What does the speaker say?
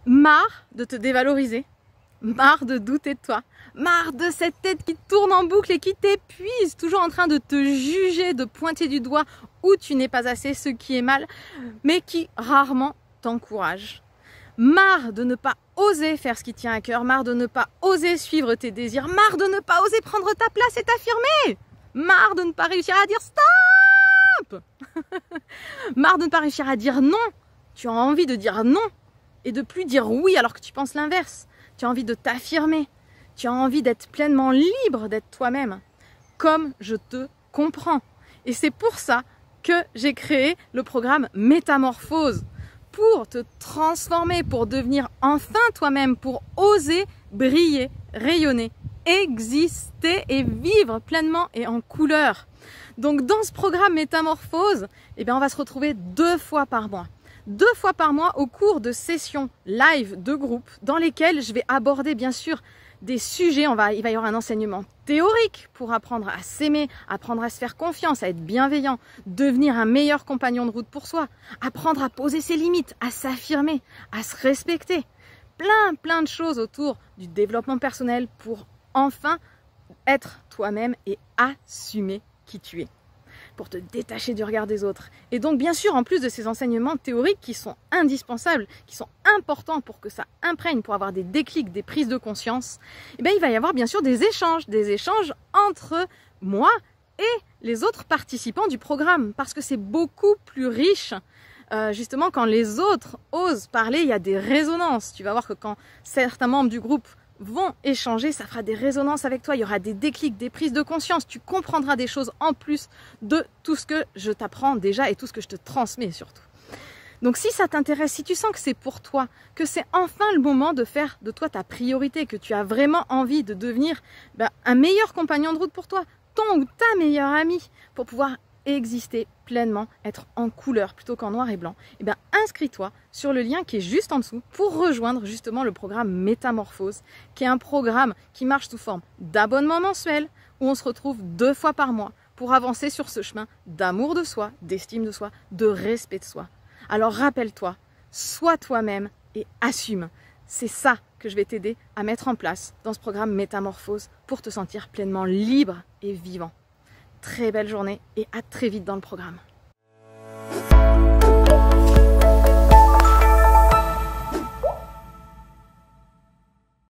Marre de te dévaloriser, marre de douter de toi, marre de cette tête qui tourne en boucle et qui t'épuise, toujours en train de te juger, de pointer du doigt où tu n'es pas assez, ce qui est mal, mais qui rarement t'encourage. Marre de ne pas oser faire ce qui tient à cœur, marre de ne pas oser suivre tes désirs, marre de ne pas oser prendre ta place et t'affirmer, marre de ne pas réussir à dire stop, marre de ne pas réussir à dire non. Tu as envie de dire non et de plus dire oui alors que tu penses l'inverse. Tu as envie de t'affirmer, tu as envie d'être pleinement libre d'être toi-même, comme je te comprends. Et c'est pour ça que j'ai créé le programme Métamorphose, pour te transformer, pour devenir enfin toi-même, pour oser briller, rayonner, exister et vivre pleinement et en couleur. Donc dans ce programme Métamorphose, on va se retrouver 2 fois par mois. 2 fois par mois au cours de sessions live de groupe dans lesquelles je vais aborder bien sûr des sujets. Il va y avoir un enseignement théorique pour apprendre à s'aimer, apprendre à se faire confiance, à être bienveillant, devenir un meilleur compagnon de route pour soi, apprendre à poser ses limites, à s'affirmer, à se respecter. Plein de choses autour du développement personnel pour enfin être toi-même et assumer qui tu es, pour te détacher du regard des autres. Et donc bien sûr, en plus de ces enseignements théoriques qui sont indispensables, qui sont importants pour que ça imprègne, pour avoir des déclics, des prises de conscience, il va y avoir bien sûr des échanges entre moi et les autres participants du programme, parce que c'est beaucoup plus riche. Justement, quand les autres osent parler, il y a des résonances. Tu vas voir que quand certains membres du groupe vont échanger, ça fera des résonances avec toi, il y aura des déclics, des prises de conscience, tu comprendras des choses en plus de tout ce que je t'apprends déjà et tout ce que je te transmets surtout. Donc si ça t'intéresse, si tu sens que c'est pour toi, que c'est enfin le moment de faire de toi ta priorité, que tu as vraiment envie de devenir un meilleur compagnon de route pour toi, ton ou ta meilleure amie, pour pouvoir exister pleinement, être en couleur plutôt qu'en noir et blanc, inscris-toi sur le lien qui est juste en dessous pour rejoindre justement le programme Métamorphose, qui est un programme qui marche sous forme d'abonnement mensuel où on se retrouve 2 fois par mois pour avancer sur ce chemin d'amour de soi, d'estime de soi, de respect de soi. Alors rappelle-toi, sois toi-même et assume. C'est ça que je vais t'aider à mettre en place dans ce programme Métamorphose pour te sentir pleinement libre et vivant. Très belle journée et à très vite dans le programme.